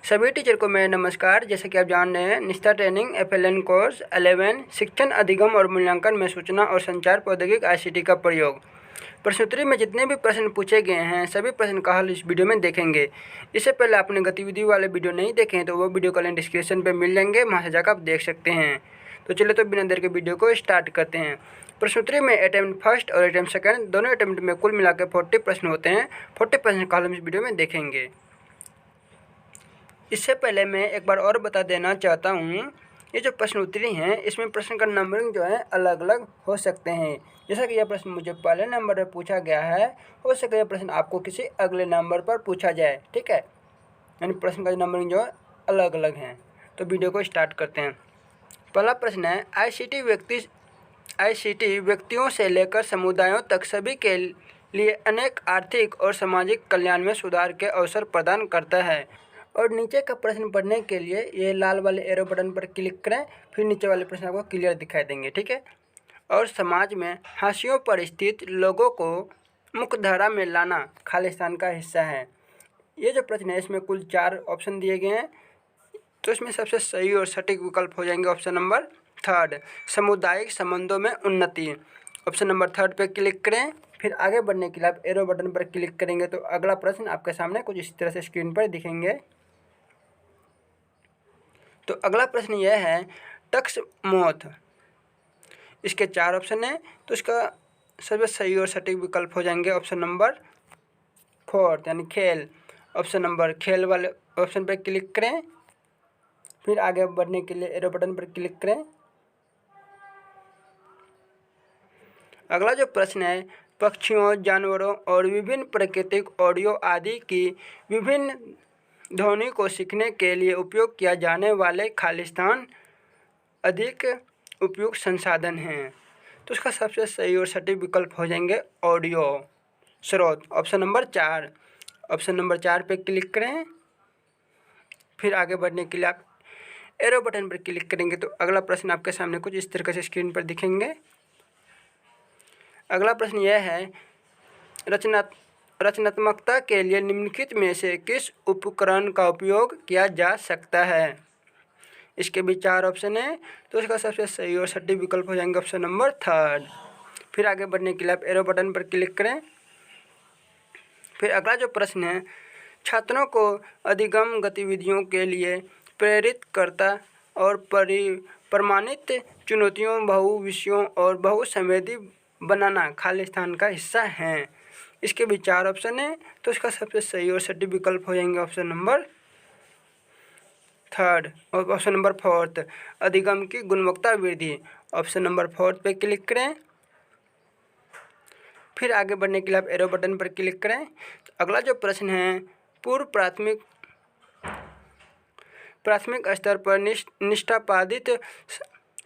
सभी टीचर को मेरा नमस्कार। जैसे कि आप जान रहे हैं, निष्ठा ट्रेनिंग FLN कोर्स 11 शिक्षण अधिगम और मूल्यांकन में सूचना और संचार प्रौद्योगिकी ICT का प्रयोग। प्रश्नोत्तरी में जितने भी प्रश्न पूछे गए हैं सभी प्रश्न का हल इस वीडियो में देखेंगे। इससे पहले आपने गतिविधि वाले वीडियो नहीं देखे हैं तो वो वीडियो का लिंक डिस्क्रिप्शन पर मिल जाएंगे, वहाँ से जाकर आप देख सकते हैं। तो चलिए तो बिना देर के वीडियो को स्टार्ट करते हैं। प्रश्नोत्तरी में अटेम्प्ट फर्स्ट और अटेम्प्ट सेकंड दोनों अटेम्प्ट में कुल मिलाकर 40 प्रश्न होते हैं। 40 प्रश्न का हल हम इस वीडियो में देखेंगे। इससे पहले मैं एक बार और बता देना चाहता हूँ, ये जो प्रश्नोत्तरी हैं इसमें प्रश्न का नंबरिंग जो है अलग अलग हो सकते हैं। जैसा कि यह प्रश्न मुझे पहले नंबर पर पूछा गया है, हो सके यह प्रश्न आपको किसी अगले नंबर पर पूछा जाए, ठीक है। यानी प्रश्न का नंबरिंग जो है अलग अलग हैं। तो वीडियो को स्टार्ट करते हैं। पहला प्रश्न है, ICT व्यक्तियों से लेकर समुदायों तक सभी के लिए अनेक आर्थिक और सामाजिक कल्याण में सुधार के अवसर प्रदान करता है। और नीचे का प्रश्न पढ़ने के लिए ये लाल वाले एरो बटन पर क्लिक करें, फिर नीचे वाले प्रश्न आपको क्लियर दिखाई देंगे, ठीक है। और समाज में हाशियों पर स्थित लोगों को मुख्यधारा में लाना खालिस्तान का हिस्सा है। ये जो प्रश्न है इसमें कुल 4 ऑप्शन दिए गए हैं, तो इसमें सबसे सही और सटीक विकल्प हो जाएंगे ऑप्शन नंबर 3, सामुदायिक संबंधों में उन्नति। ऑप्शन नंबर 3 पे क्लिक करें, फिर आगे बढ़ने के लिए आप एरो बटन पर क्लिक करेंगे तो अगला प्रश्न आपके सामने कुछ इस तरह से स्क्रीन पर दिखेंगे। तो अगला प्रश्न यह है, टक्स मौत। इसके 4 ऑप्शन हैं, तो इसका सबसे सही और सटीक विकल्प हो जाएंगे ऑप्शन नंबर 4 यानी खेल। ऑप्शन नंबर खेल वाले ऑप्शन पर क्लिक करें, फिर आगे बढ़ने के लिए एरो बटन पर क्लिक करें। अगला जो प्रश्न है, पक्षियों, जानवरों और विभिन्न प्राकृतिक ऑडियो आदि की विभिन्न ध्वनि को सीखने के लिए उपयोग किया जाने वाले खालिस्तान अधिक उपयुक्त संसाधन हैं। तो इसका सबसे सही और सटीक विकल्प हो जाएंगे ऑडियो स्रोत, ऑप्शन नंबर 4। ऑप्शन नंबर 4 पे क्लिक करें, फिर आगे बढ़ने के लिए आप एरो बटन पर क्लिक करेंगे तो अगला प्रश्न आपके सामने कुछ इस तरह से स्क्रीन पर दिखेंगे। अगला प्रश्न यह है, रचनात्मकता के लिए निम्नलिखित में से किस उपकरण का उपयोग किया जा सकता है। इसके भी 4 ऑप्शन हैं, तो इसका सबसे सही और सटीक विकल्प हो जाएंगे ऑप्शन नंबर 3। फिर आगे बढ़ने के लिए आप एरो बटन पर क्लिक करें। फिर अगला जो प्रश्न है, छात्रों को अधिगम गतिविधियों के लिए प्रेरित करता और प्रमाणित चुनौतियों, बहु विषयों और बहुसंवेदी बनाना खालिस्तान का हिस्सा हैं। इसके भी 4 ऑप्शन हैं, तो इसका सबसे सही और सटीक विकल्प हो जाएंगे ऑप्शन नंबर 3 और ऑप्शन नंबर 4 अधिगम की गुणवत्ता वृद्धि। ऑप्शन नंबर 4 पे क्लिक करें, फिर आगे बढ़ने के लिए आप एरो बटन पर क्लिक करें। तो अगला जो प्रश्न है, पूर्व प्राथमिक स्तर पर निष्ठापादित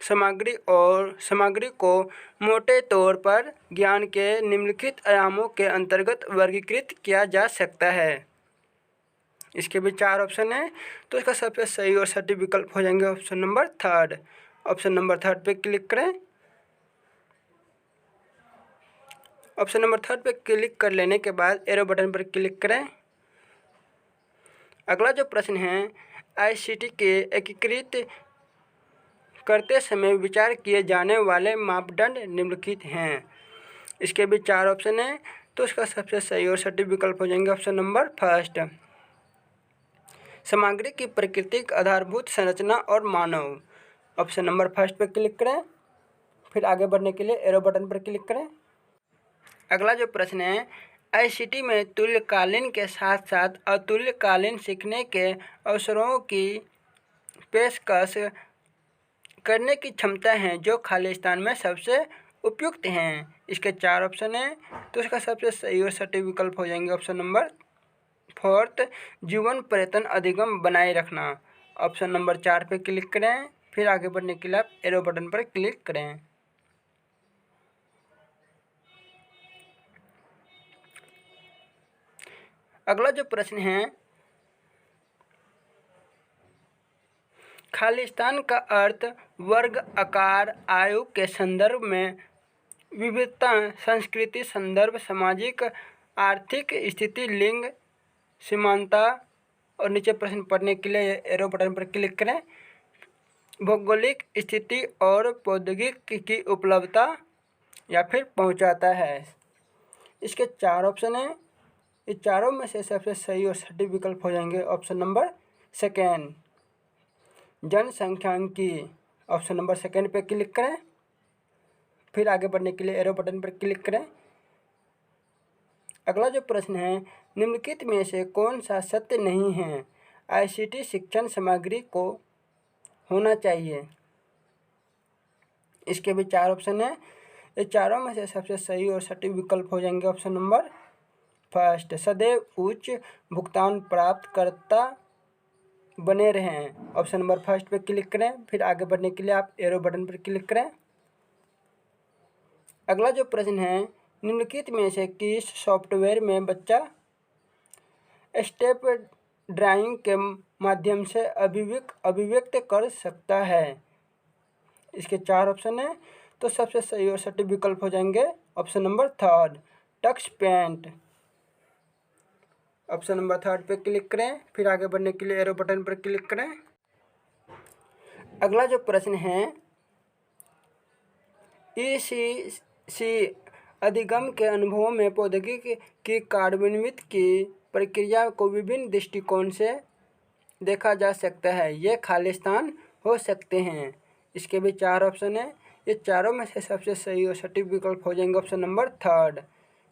सामग्री को मोटे तौर पर ज्ञान के निम्नलिखित आयामों के अंतर्गत वर्गीकृत किया जा सकता है। इसके भी 4 ऑप्शन हैं, तो इसका सबसे सही और सटीक विकल्प हो जाएंगे ऑप्शन नंबर 3। ऑप्शन नंबर 3 पे क्लिक करें। ऑप्शन नंबर 3 पे क्लिक कर लेने के बाद एरो बटन पर क्लिक करें। अगला जो प्रश्न है, ICT के एकीकृत करते समय विचार किए जाने वाले मापदंड निम्नलिखित हैं। इसके भी 4 ऑप्शन हैं, तो इसका सबसे सही और सटीक विकल्प हो जाएंगे ऑप्शन नंबर 1, सामग्री की प्राकृतिक आधारभूत संरचना और मानव। ऑप्शन नंबर 1 पे क्लिक करें, फिर आगे बढ़ने के लिए एरो बटन पर क्लिक करें। अगला जो प्रश्न है, ICT में तुल्यकालीन के साथ साथ अतुल्यकालीन सीखने के अवसरों की पेशकश करने की क्षमता है जो खालिस्तान में सबसे उपयुक्त हैं। इसके 4 ऑप्शन हैं, तो इसका सबसे सही और सटीक विकल्प हो जाएंगे ऑप्शन नंबर 4 जीवन पर्यटन अधिगम बनाए रखना। ऑप्शन नंबर 4 पे क्लिक करें, फिर आगे बढ़ने के लिए आप एरो बटन पर क्लिक करें। अगला जो प्रश्न है, खालिस्तान का अर्थ वर्ग, आकार, आयु के संदर्भ में विविधता, संस्कृति संदर्भ, सामाजिक आर्थिक स्थिति, लिंग, समानता, और नीचे प्रश्न पढ़ने के लिए एरो बटन पर क्लिक करें। भौगोलिक स्थिति और प्रौद्योगिकी की उपलब्धता या फिर पहुंचाता है। इसके 4 ऑप्शन हैं। ये चारों में से सबसे सही और सटीक विकल्प हो जाएंगे ऑप्शन नंबर सेकेंड, जनसंख्यांकी। ऑप्शन नंबर सेकेंड पे क्लिक करें। फिर आगे बढ़ने के लिए एरो बटन पर क्लिक करें। अगला जो प्रश्न है, निम्नलिखित में से कौन सा सत्य नहीं है? आईसीटी शिक्षण सामग्री को होना चाहिए। इसके भी 4 ऑप्शन है। ये चारों में से सबसे सही और सटीक विकल्प हो जाएंगे ऑप्शन नंबर फर्स्ट, सदैव उच्च भुगतान प्राप्तकर्ता बने रहें। ऑप्शन नंबर फर्स्ट पे क्लिक करें। फिर आगे बढ़ने के लिए आप एरो बटन पर क्लिक करें। अगला जो प्रश्न है, निम्नलिखित में से किस सॉफ्टवेयर में बच्चा स्टेप ड्राइंग के माध्यम से अभिव्यक्त कर सकता है? इसके 4 ऑप्शन है। तो सबसे सही और सटीक विकल्प हो जाएंगे option number third, Tux Paint. Option number third पे क्लिक करें। फिर आगे बढ़ने के लिए एरो बटन पर क्लिक करें। अगला जो प्रश्न है, ईसीसी अधिगम के अनुभवों में प्रौद्योगिकी की कार्यान्वित की प्रक्रिया को विभिन्न दृष्टिकोण से देखा जा सकता है। ये खालिस्तान हो सकते हैं। इसके भी 4 ऑप्शन है। ये चारों में से सबसे सही और सटीक विकल्प हो जाएंगे ऑप्शन नंबर थर्ड,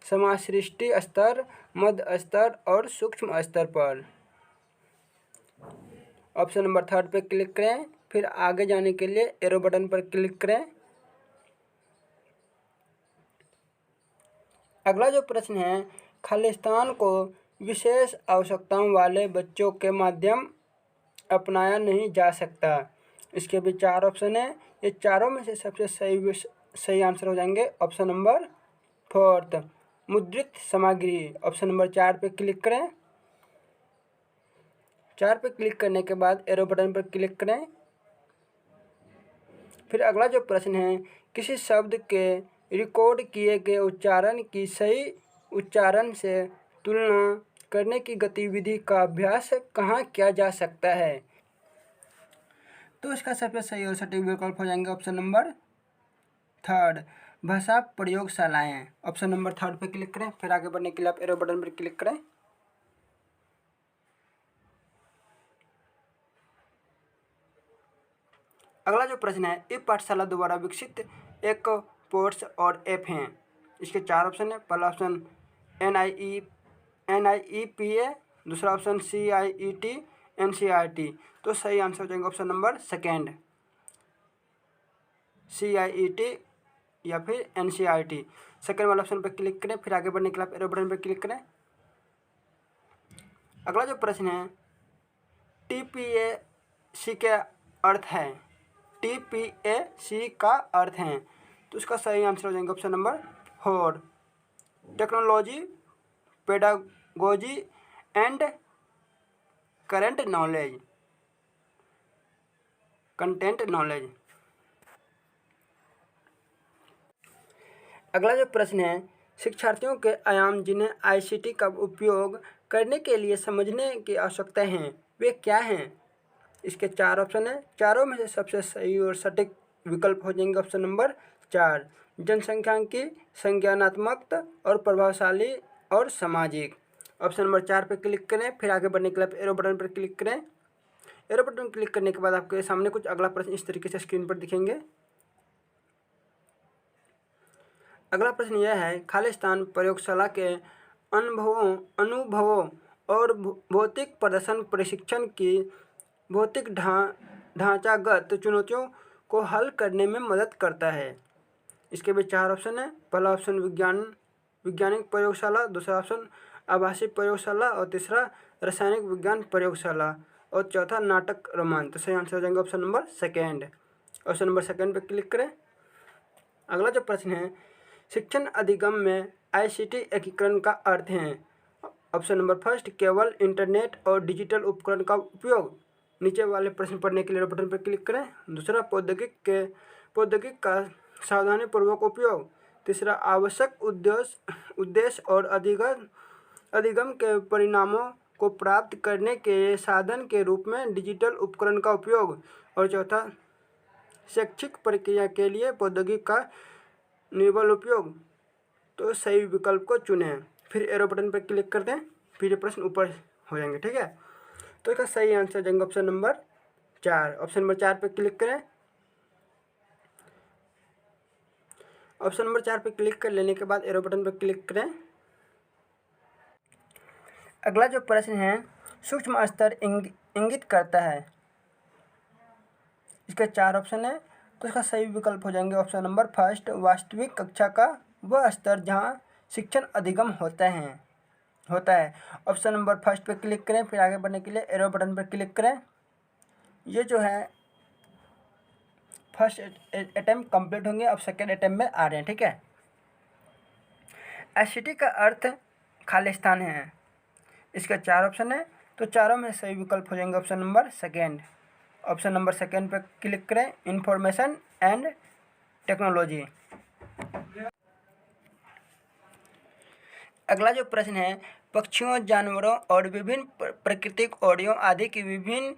समाज सृष्टि स्तर, मध्य स्तर और सूक्ष्म स्तर पर। ऑप्शन नंबर थर्ड पे क्लिक करें। फिर आगे जाने के लिए एरो बटन पर क्लिक करें। अगला जो प्रश्न है, खालिस्तान को विशेष आवश्यकताओं वाले बच्चों के माध्यम अपनाया नहीं जा सकता। इसके भी 4 ऑप्शन है। ये चारों में से सबसे सही आंसर हो जाएंगे ऑप्शन नंबर फोर्थ, मुद्रित सामग्री। ऑप्शन नंबर 4 पे क्लिक करें। 4 पे क्लिक करने के बाद एरो बटन पर क्लिक करें। फिर अगला जो प्रश्न है, किसी शब्द के रिकॉर्ड किए गए उच्चारण की सही उच्चारण से तुलना करने की गतिविधि का अभ्यास कहाँ किया जा सकता है? तो इसका सबसे सही और सटीक विकल्प हो जाएंगे ऑप्शन नंबर थर्ड, भाषा प्रयोगशालाएं। ऑप्शन नंबर थर्ड पे क्लिक करें। फिर आगे बढ़ने के लिए आप एरो बटन पर क्लिक करें। अगला जो प्रश्न है, ई पाठशाला द्वारा विकसित एक कोर्स और ऐप हैं। इसके 4 ऑप्शन है। पहला ऑप्शन NIEPA, दूसरा ऑप्शन CIET, NCERT। तो सही आंसर हो जाएंगे ऑप्शन नंबर सेकेंड, CIET या फिर NCERT। सेकेंड वाला ऑप्शन पर क्लिक करें। फिर आगे बढ़ने के लिए आप एरो बटन पर क्लिक करें। अगला जो प्रश्न है, TPAC के अर्थ है। TPAC का अर्थ है। तो इसका सही आंसर हो जाएंगे option number 4, technology, pedagogy and content knowledge. अगला जो प्रश्न है, शिक्षार्थियों के आयाम जिन्हें आईसीटी का उपयोग करने के लिए समझने की आवश्यकता है, वे क्या हैं? इसके 4 ऑप्शन है। चारों में से सबसे सही और सटीक विकल्प हो जाएंगे ऑप्शन नंबर 4, जनसंख्यांकी, संज्ञानात्मक और प्रभावशाली और सामाजिक। ऑप्शन नंबर 4 पे क्लिक करें। फिर आगे बढ़ने के लिए एरो बटन पर क्लिक करें। एरो बटन क्लिक करने के बाद आपके सामने कुछ अगला प्रश्न इस तरीके से स्क्रीन पर दिखेंगे। अगला प्रश्न यह है, खालिस्तान प्रयोगशाला के अनुभवों और भौतिक प्रदर्शन प्रशिक्षण की भौतिक ढांचागत चुनौतियों को हल करने में मदद करता है। इसके भी 4 ऑप्शन है। पहला ऑप्शन वैज्ञानिक प्रयोगशाला, दूसरा ऑप्शन आभासी प्रयोगशाला और तीसरा रासायनिक विज्ञान प्रयोगशाला और चौथा नाटक रोमांच। तो सही आंसर हो जाएंगे option number second. Option number second पे क्लिक करें। अगला जो प्रश्न है, शिक्षण अधिगम में आईसीटी एकीकरण का अर्थ है। ऑप्शन नंबर फर्स्ट, केवल इंटरनेट और डिजिटल उपकरण का उपयोग। नीचे वाले प्रश्न पढ़ने के लिए बटन पर क्लिक करें। दूसरा, प्रौद्योगिक का सावधानीपूर्वक उपयोग। तीसरा, आवश्यक उद्देश्य और अधिगम के परिणामों को प्राप्त करने के साधन के रूप में डिजिटल उपकरण का उपयोग। और चौथा, शैक्षिक प्रक्रिया के लिए प्रौद्योगिकी का निर्बल उपयोग। तो सही विकल्प को चुनें। फिर एरो बटन पर क्लिक कर दें, फिर ये प्रश्न ऊपर हो जाएंगे। ठीक है, तो इसका सही आंसर जाएंगे ऑप्शन नंबर 4। ऑप्शन नंबर 4 पर क्लिक करें। ऑप्शन नंबर 4 पर क्लिक कर लेने के बाद एरो बटन पर क्लिक करें। अगला जो प्रश्न है, सूक्ष्म स्तर इंगित करता है। इसके 4 ऑप्शन है, तो इसका सही विकल्प हो जाएंगे ऑप्शन नंबर फर्स्ट, वास्तविक कक्षा का वह स्तर जहाँ शिक्षण अधिगम होता है। ऑप्शन नंबर फर्स्ट पे क्लिक करें, फिर आगे बढ़ने के लिए एरो बटन पर क्लिक करें। ये जो है फर्स्ट अटेम्प्ट कंप्लीट होंगे, अब सेकेंड अटेम्प्ट में आ रहे हैं। ठीक है, एसिटी का अर्थ खालिस्तान है। इसके 4 ऑप्शन है, तो चारों में सही विकल्प हो जाएंगे option number second. Option number second पर क्लिक करें, इंफॉर्मेशन एंड टेक्नोलॉजी। अगला जो प्रश्न है, पक्षियों, जानवरों और विभिन्न प्राकृतिक ऑडियो आदि की विभिन्न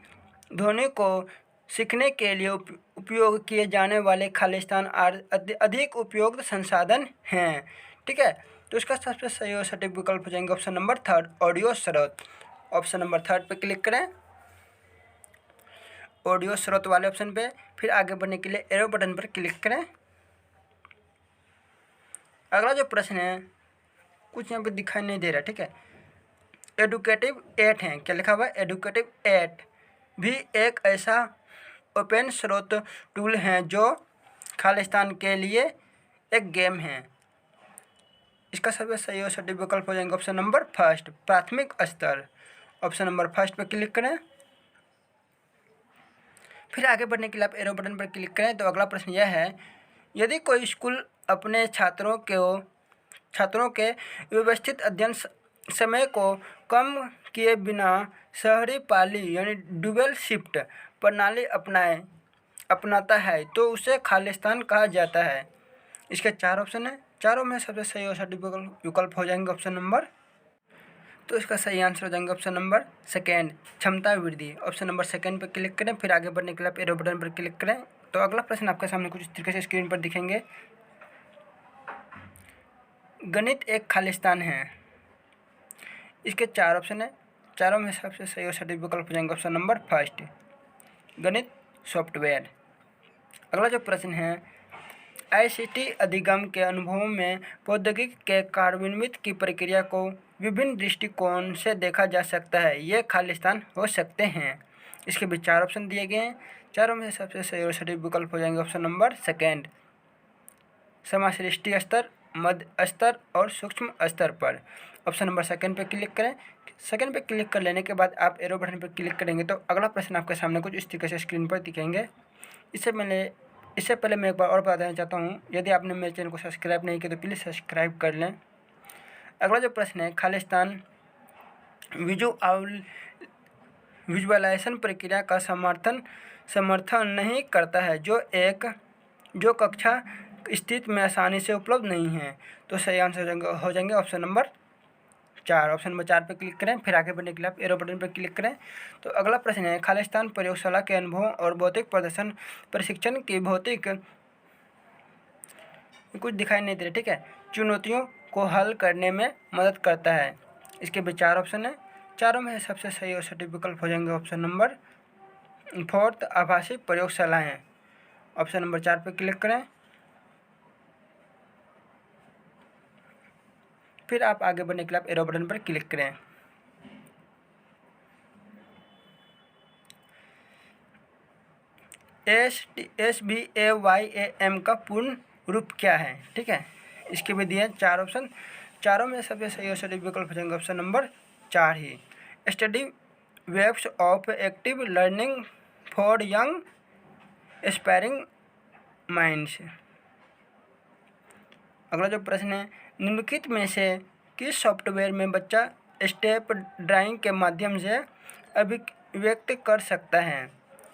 ध्वनि को सीखने के लिए उपयोग किए जाने वाले खालिस्तान अधिक उपयुक्त संसाधन हैं। ठीक है, तो इसका सबसे सही और सटीक विकल्प हो जाएंगे ऑप्शन नंबर थर्ड, ऑडियो स्रोत। ऑप्शन नंबर थर्ड पे क्लिक करें, ऑडियो स्रोत वाले ऑप्शन पे, फिर आगे बढ़ने के लिए एरो बटन पर क्लिक करें। अगला जो प्रश्न है, कुछ यहाँ पे दिखाई नहीं दे रहा। ठीक है, एडुकेटिव 8 है, क्या लिखा हुआ है, एडुकेटिव 8 भी एक ऐसा ओपन स्रोत टूल है जो खालिस्तान के लिए एक गेम है। इसका सबसे सही और सटीक विकल्प हो जाएंगे ऑप्शन नंबर फर्स्ट, प्राथमिक स्तर। ऑप्शन नंबर फर्स्ट पर क्लिक करें, फिर आगे बढ़ने के लिए आप एरो बटन पर क्लिक करें। तो अगला प्रश्न यह है, यदि कोई स्कूल अपने छात्रों के व्यवस्थित अध्ययन समय को कम किए बिना शहरी पाली यानी ड्यूअल शिफ्ट प्रणाली अपनाता है तो उसे खालिस्तान कहा जाता है। इसके 4 ऑप्शन है, चारों में सबसे सही और सटीक विकल्प हो जाएंगे ऑप्शन नंबर, तो इसका सही आंसर हो जाएंगे ऑप्शन नंबर सेकेंड, क्षमता वृद्धि। ऑप्शन नंबर सेकेंड पर क्लिक करें, फिर आगे बढ़ने के लिए आप एरो बटन पर क्लिक करें। तो अगला प्रश्न आपके सामने कुछ इस तरीके से स्क्रीन पर दिखेंगे, गणित एक खालिस्तान है। इसके 4 ऑप्शन है, चारों में सबसे सही और सटीक विकल्प हो जाएंगे ऑप्शन नंबर फर्स्ट, गणित सॉफ्टवेयर। अगला जो प्रश्न है, आईसीटी अधिगम के अनुभवों में प्रौद्योगिकी के कार्यान्वित की प्रक्रिया को विभिन्न दृष्टिकोण से देखा जा सकता है, ये खालिस्तान हो सकते हैं। इसके भी 4 ऑप्शन दिए गए हैं, चारों में सबसे सही और सटीक विकल्प हो जाएंगे ऑप्शन नंबर सेकेंड, समासृष्टि स्तर, मध्य स्तर और सूक्ष्म स्तर पर। ऑप्शन नंबर सेकेंड पर क्लिक करें। सेकेंड पे क्लिक कर लेने के बाद आप एरो बटन पर क्लिक करेंगे तो अगला प्रश्न आपके सामने कुछ इस तरीके से स्क्रीन पर दिखेंगे। इससे पहले मैं एक बार और बता देना चाहता हूँ, यदि आपने मेरे चैनल को सब्सक्राइब नहीं किया तो प्लीज़ सब्सक्राइब कर लें। अगला जो प्रश्न है, खालिस्तान विजुअलाइजेशन प्रक्रिया का समर्थन नहीं करता है जो कक्षा स्थिति में आसानी से उपलब्ध नहीं है। तो सही आंसर हो जाएंगे ऑप्शन नंबर 4। ऑप्शन नंबर 4 पर क्लिक करें, फिर आगे बढ़ने के लिए आप एरो बटन पर क्लिक करें। तो अगला प्रश्न है, खालिस्तान प्रयोगशाला के अनुभवों और भौतिक प्रदर्शन प्रशिक्षण की भौतिक कुछ दिखाई नहीं दे रहा। ठीक है, चुनौतियों को हल करने में मदद करता है। इसके भी 4 ऑप्शन है, चारों में सबसे सही और सटीक विकल्प हो जाएंगे ऑप्शन नंबर फोर्थ, आभासी प्रयोगशालाएं। ऑप्शन नंबर 4 पर क्लिक करें, फिर आप आगे बढ़ने के लिए आप एरो बटन पर क्लिक करें। SBAYAM का पूर्ण रूप क्या है? ठीक है, इसके भी दिए 4 ऑप्शन, चारों में सबसे सही और सटीक विकल्प हो जाएंगे option number 4 he, study waves of active learning for young aspiring minds. अगला जो प्रश्न है, निम्नलिखित में से किस सॉफ्टवेयर में बच्चा स्टेप ड्राइंग के माध्यम से अभिव्यक्त कर सकता है?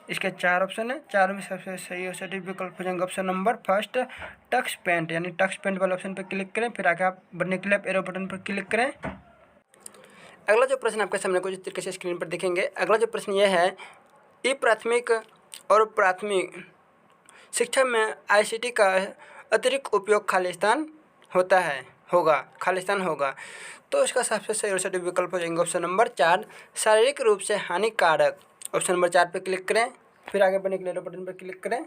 इसके 4 ऑप्शन है, चारों में सबसे सही और सटीक विकल्प हो जाएंगे option number first, Tux Paint यानी टक्स पेंट वाले ऑप्शन पर क्लिक करें, फिर आगे आप बढ़ने के लिए एरो बटन पर क्लिक करें। अगला जो प्रश्न आपके सामने कुछ इस तरीके से स्क्रीन पर दिखेंगे। अगला जो प्रश्न ये है, ई प्राथमिक और प्राथमिक शिक्षा में आईसीटी का अतिरिक्त उपयोग खालिस्तान होगा। तो इसका सबसे सही और सटीक विकल्प हो जाएंगे ऑप्शन नंबर 4, शारीरिक रूप से हानिकारक। ऑप्शन नंबर 4 पे क्लिक करें, फिर आगे बढ़ने के लिए बटन पर क्लिक करें।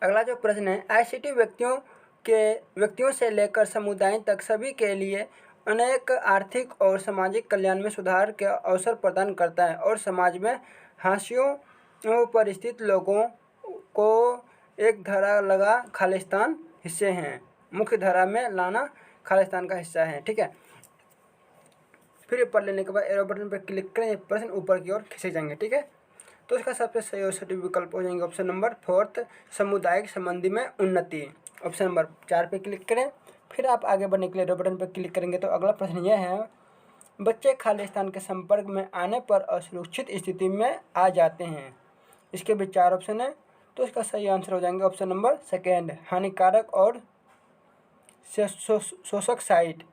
अगला जो प्रश्न है, आईसीटी व्यक्तियों से लेकर समुदाय तक सभी के लिए अनेक आर्थिक और सामाजिक कल्याण में सुधार के अवसर प्रदान करता है और समाज में हाशियों पर स्थित लोगों को एक धारा लगा खालिस्तान हिस्से हैं, मुख्य धारा में लाना खालिस्तान का हिस्सा है। ठीक है, फिर पढ़ लेने के बाद एरो बटन पर क्लिक करें, ये प्रश्न ऊपर की ओर खींचे जाएंगे। ठीक है, तो इसका सबसे सही और सटीक विकल्प हो जाएंगे ऑप्शन नंबर 4, सामुदायिक संबंधी में उन्नति। ऑप्शन नंबर 4 पे क्लिक करें, फिर आप आगे बढ़ने के लिए एरो बटन पर क्लिक करेंगे। तो अगला प्रश्न यह है, बच्चे खालिस्तान के संपर्क में आने पर असुरक्षित स्थिति में आ जाते हैं। इसके भी 4 ऑप्शन है, तो इसका सही आंसर हो जाएंगे ऑप्शन नंबर 2, हानिकारक और शोषक साइट।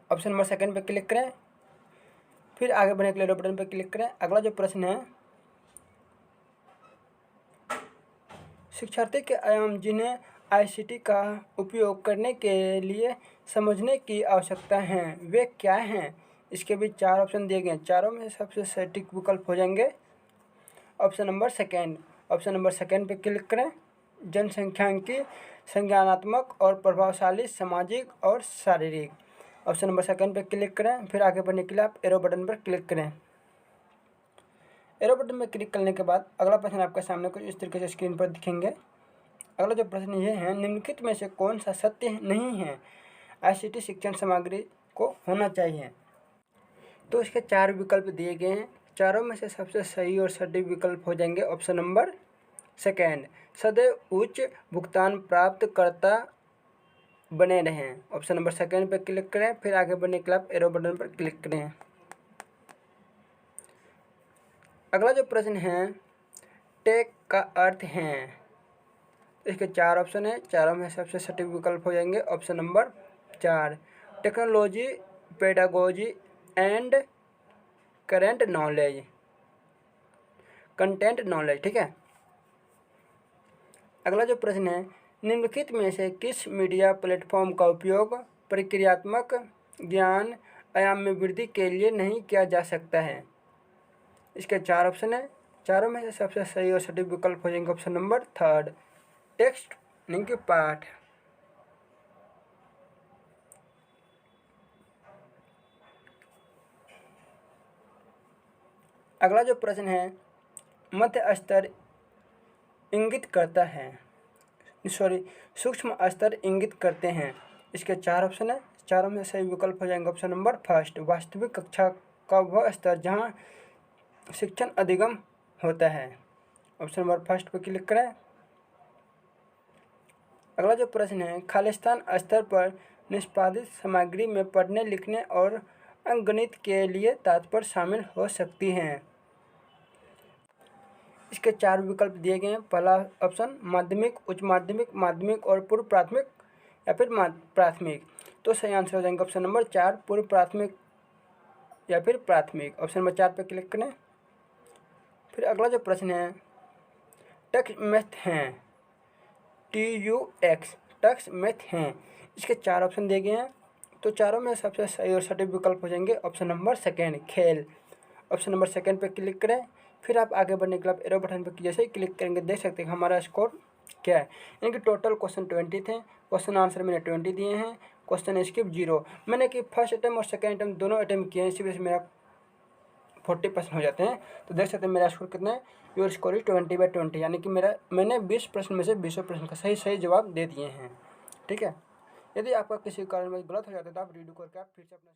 ऑप्शन नंबर 2 पे क्लिक करें, फिर आगे बढ़ने के लिए बटन पर क्लिक करें। अगला जो प्रश्न है, शिक्षार्थी के आयाम जिन्हें आईसीटी का उपयोग करने के लिए समझने की आवश्यकता है वे क्या हैं? इसके भी 4 ऑप्शन दिए गए हैं, चारों में सबसे सटीक विकल्प हो जाएंगे ऑप्शन नंबर 2। ऑप्शन नंबर 2 पे क्लिक करें, जनसंख्यांकी, संज्ञानात्मक और प्रभावशाली, सामाजिक और शारीरिक। ऑप्शन नंबर 2 पे क्लिक करें, फिर आगे बढ़ने के लिए आप एरो बटन पर क्लिक करें। एरो बटन में क्लिक करने के बाद अगला प्रश्न आपके सामने कुछ इस तरीके से स्क्रीन पर दिखेंगे। अगला जो प्रश्न ये है, निम्नलिखित में से कौन सा सत्य नहीं है आईसीटी शिक्षण सामग्री को होना चाहिए? तो इसके 4 विकल्प दिए गए हैं, चारों में से सबसे सही और सटीक विकल्प हो जाएंगे ऑप्शन नंबर 2, सदैव उच्च भुगतान प्राप्तकर्ता बने रहें। ऑप्शन नंबर 2 पर क्लिक करें, फिर आगे बढ़ने के लिए आप एरो बटन पर क्लिक करें। अगला जो प्रश्न है, टेक का अर्थ है। इसके 4 ऑप्शन है, चारों में सबसे सटीक विकल्प हो जाएंगे option number 4, technology, pedagogy and content knowledge. ठीक है, अगला जो प्रश्न है, निम्नलिखित में से किस मीडिया प्लेटफॉर्म का उपयोग प्रक्रियात्मक ज्ञान आयाम में वृद्धि के लिए नहीं किया जा सकता है? इसके 4 ऑप्शन है, चारों में से सबसे सही और सटीक विकल्प हो जाएंगे ऑप्शन नंबर 3, टेक्स्ट यानी कि पाठ। अगला जो प्रश्न है, मध्य स्तर इंगित करता है, सूक्ष्म स्तर इंगित करते हैं। इसके 4 ऑप्शन है, चारों में सही विकल्प हो जाएंगे ऑप्शन नंबर 1, वास्तविक कक्षा का वह स्तर जहां शिक्षण अधिगम होता है। ऑप्शन नंबर 1 पर क्लिक करें। अगला जो प्रश्न है, खालिस्तान स्तर पर निष्पादित सामग्री में पढ़ने लिखने और अंकगणित के लिए तात्पर्य शामिल हो सकती हैं। इसके 4 विकल्प दिए गए हैं। पहला ऑप्शन माध्यमिक, उच्च माध्यमिक, माध्यमिक और पूर्व प्राथमिक या फिर प्राथमिक। तो सही आंसर हो जाएंगे ऑप्शन नंबर 4, पूर्व प्राथमिक या फिर प्राथमिक। ऑप्शन नंबर 4 पर क्लिक करें। फिर अगला जो प्रश्न है, टेक्स्ट मैथ हैं, TUX टेक्स्ट मैथ हैं। इसके 4 ऑप्शन दिए गए हैं, तो चारों में सबसे सही और सटीक विकल्प हो जाएंगे ऑप्शन नंबर 2, खेल। ऑप्शन नंबर 2 पे क्लिक करें, फिर आप आगे बढ़ने के लिए एरो बटन पर जैसे ही क्लिक करेंगे देख सकते हैं हमारा स्कोर क्या है। यानी कि टोटल क्वेश्चन 20 थे, क्वेश्चन आंसर मैंने 20 दिए हैं, क्वेश्चन स्किप 0। मैंने कि फर्स्ट अटैम्प्ट और सेकेंड अटैम्प्ट दोनों अटैम्प्ट किए हैं, इसी वजह से मेरा 40% हो जाते हैं। तो देख सकते हैं मेरा स्कोर कितना है, योर स्कोर इज 20/20, यानी कि मैंने 20 प्रश्न में से 20 प्रश्न का सही जवाब दे दिए हैं। ठीक है, यदि आपका किसी कारण में गलत हो जाता है तो आप रीडू करके आप फिर से अपना